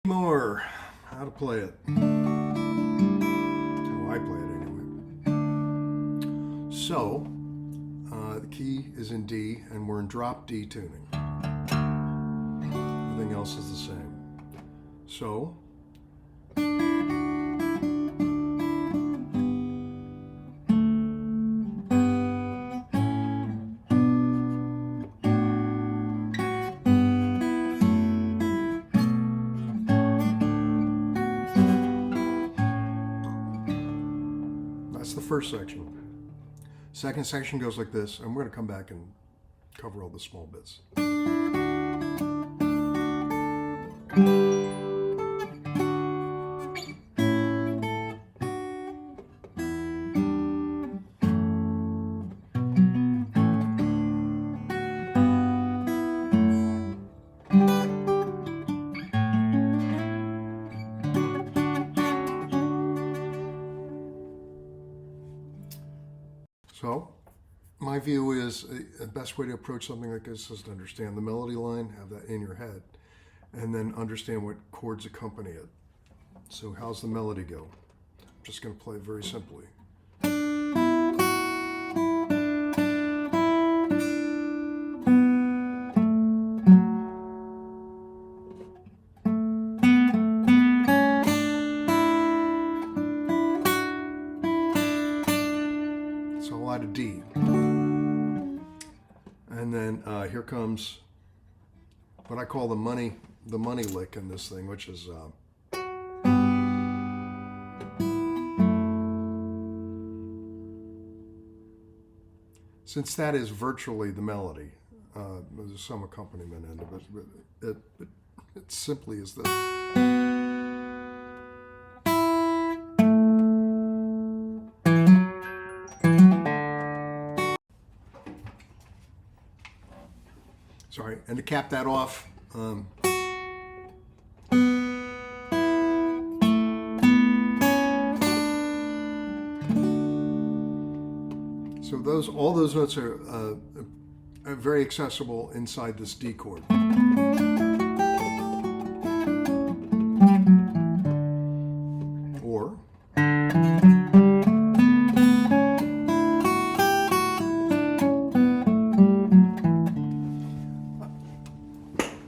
More how to play it. How I play it anyway. So the key is in D, and we're in drop D tuning. Everything else is the same. So that's the first section. Second section goes like this, and we're going to come back and cover all the small bits. So, my view is the best way to approach something like this is to understand the melody line, have that in your head, and then understand what chords accompany it. So how's the melody go? I'm just going to play very simply. So a lot of D. And then here comes what I call the money lick in this thing, which is since that is virtually the melody, there's some accompaniment in it, but it simply is this. Sorry, and to cap that off, so all those notes are very accessible inside this D chord. Or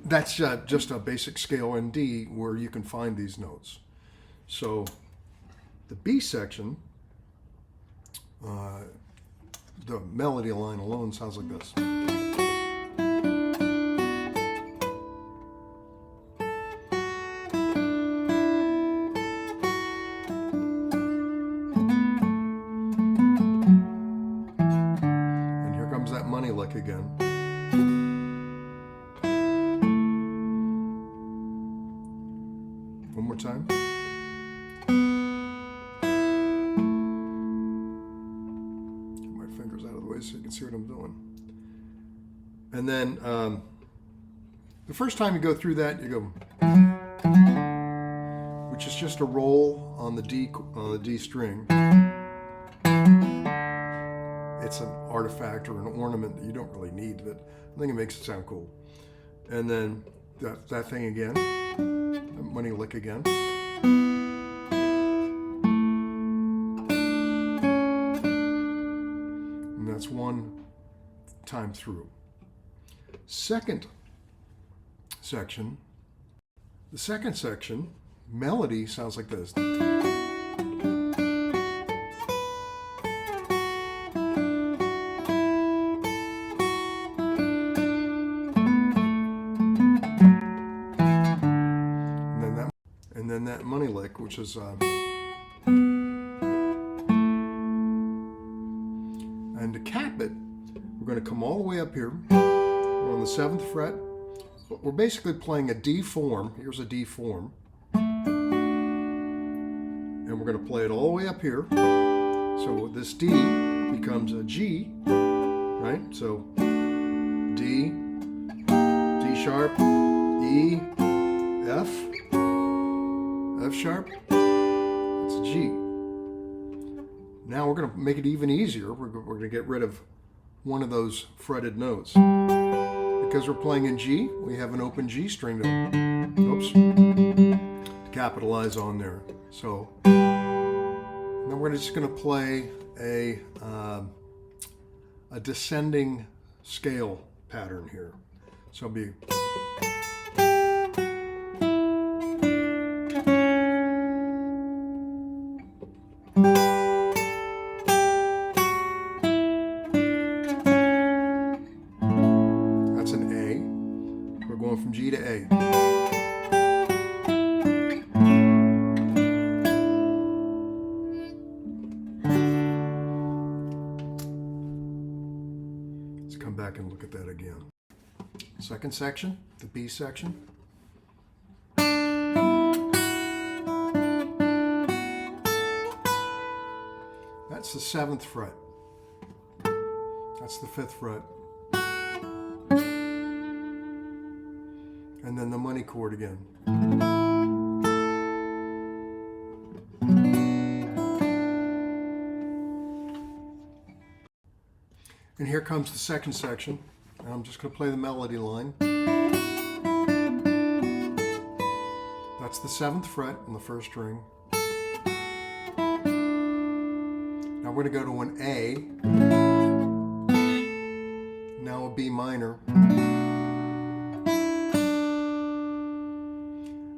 that's just a basic scale in D where you can find these notes. So the B section, the melody line alone sounds like this. And here comes that money lick again. One more time. Get my fingers out of the way so you can see what I'm doing. And then the first time you go through that, you go, which is just a roll on the D string. It's an artifact or an ornament that you don't really need, but I think it makes it sound cool. And then that thing again. Money lick again. And that's one time through. Second section. The second section, melody sounds like this. And then that money lick, which is and to cap it, we're going to come all the way up here. We're on the 7th fret, but we're basically playing a D form. Here's a D form, and we're going to play it all the way up here. So this D becomes a G, right? So D, D sharp, E, F. F sharp, that's a G. Now we're going to make it even easier. We're going to get rid of one of those fretted notes. Because we're playing in G, we have an open G string note. Oops. capitalize on there. So now we're just going to play a descending scale pattern here. So it'll be that's an A. We're going from G to A. Come back and look at that again. Second section, the B section. That's the 7th fret. That's the 5th fret. And then the money chord again. And here comes the second section. And I'm just going to play the melody line. That's the 7th fret in the first string. Now we're going to go to an A. Now a B minor.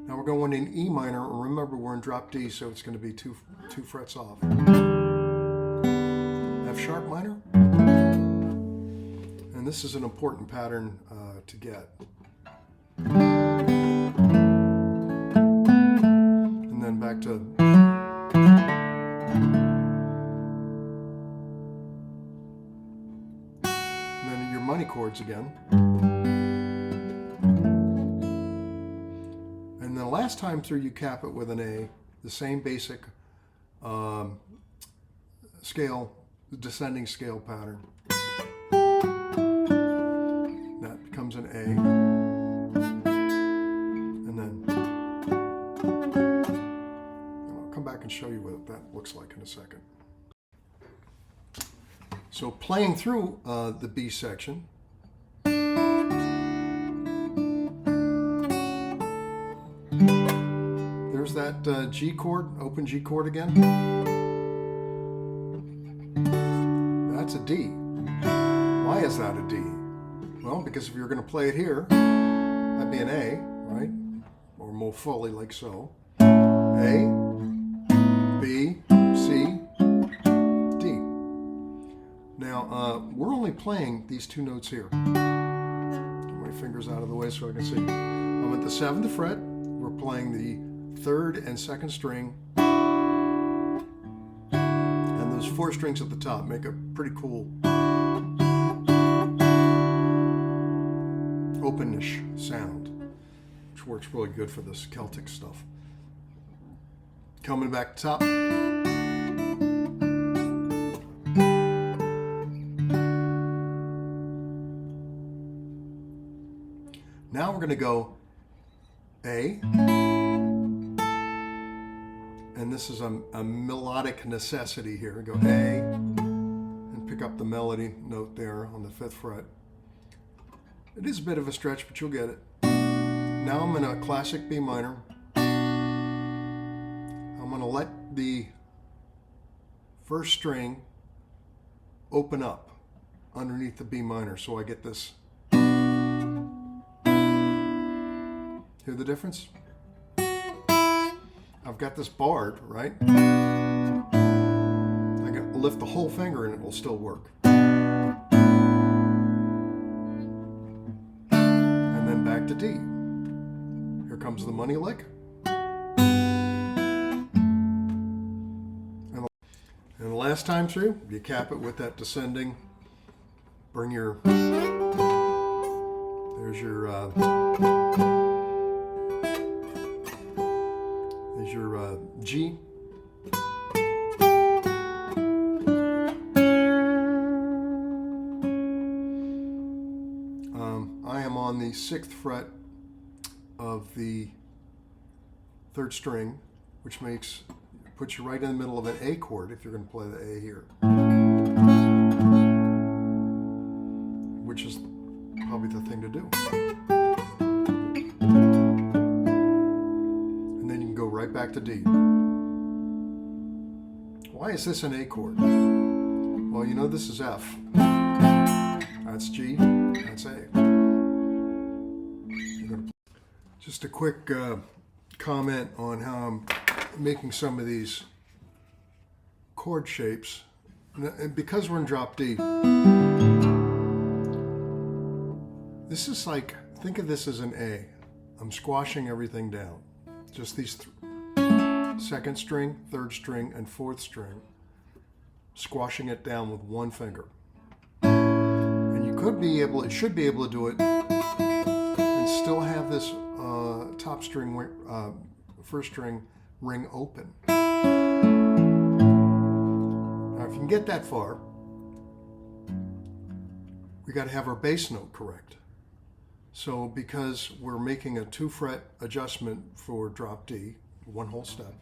Now we're going in E minor. Remember, we're in drop D, so it's going to be two frets off. F sharp minor. And this is an important pattern to get. And then back to. And then your money chords again. And the last time through you cap it with an A, the same basic scale, descending scale pattern. Becomes an A, and then I'll come back and show you what that looks like in a second. So playing through the B section, there's that G chord, open G chord again. That's a D. Why is that a D? Well, because if you're going to play it here, that'd be an A, right? Or more fully like so. A, B, C, D. Now, we're only playing these two notes here. Get my fingers out of the way so I can see. I'm at the 7th fret. We're playing the 3rd and 2nd string. And those 4 strings at the top make a pretty cool openish sound, which works really good for this Celtic stuff. Coming back top. Now we're going to go A, and this is a melodic necessity here. Go A, and pick up the melody note there on the 5th fret. It is a bit of a stretch, but you'll get it. Now I'm in a classic B minor. I'm going to let the first string open up underneath the B minor, so I get this. Hear the difference? I've got this barred, right? I got to lift the whole finger and it will still work. Back to D. Here comes the money lick. And the last time through, you cap it with that descending. Bring your, there's your G. I am on the 6th fret of the 3rd string, which puts you right in the middle of an A chord if you're going to play the A here, which is probably the thing to do. And then you can go right back to D. Why is this an A chord? Well, you know this is F. That's G, that's A. Just a quick comment on how I'm making some of these chord shapes. And because we're in drop D, this is like, think of this as an A. I'm squashing everything down. Just these second string, third string, and fourth string. Squashing it down with one finger. And you could be able, it should be able to do it and still have this top string, first string ring open. Now if you can get that far, we got to have our bass note correct. So because we're making a 2-fret adjustment for drop D, one whole step,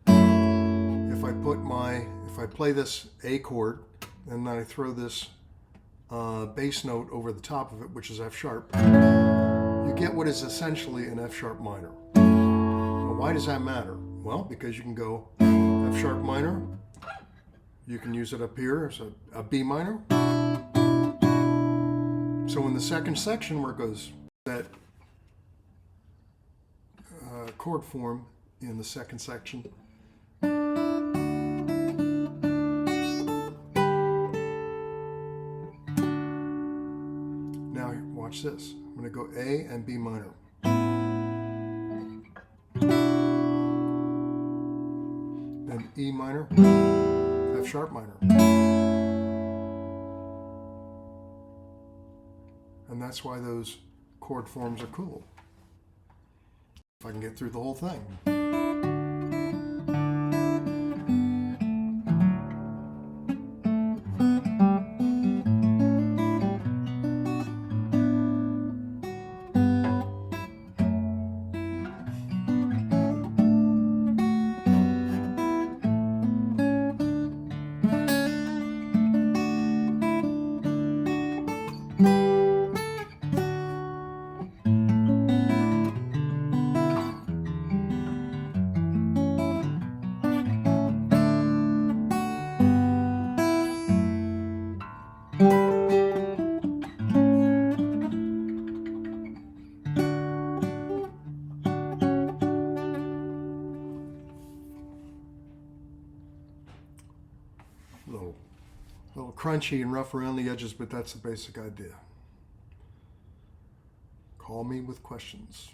if I play this A chord and then I throw this bass note over the top of it, which is F sharp, you get what is essentially an F sharp minor. Now, why does that matter? Well, because you can go F sharp minor, you can use it up here as a B minor. So in the second section where it goes that chord form in the second section, now watch this. I'm going to go A and B minor. Then E minor, F sharp minor. And that's why those chord forms are cool. If I can get through the whole thing. A little crunchy and rough around the edges, but that's the basic idea. Call me with questions.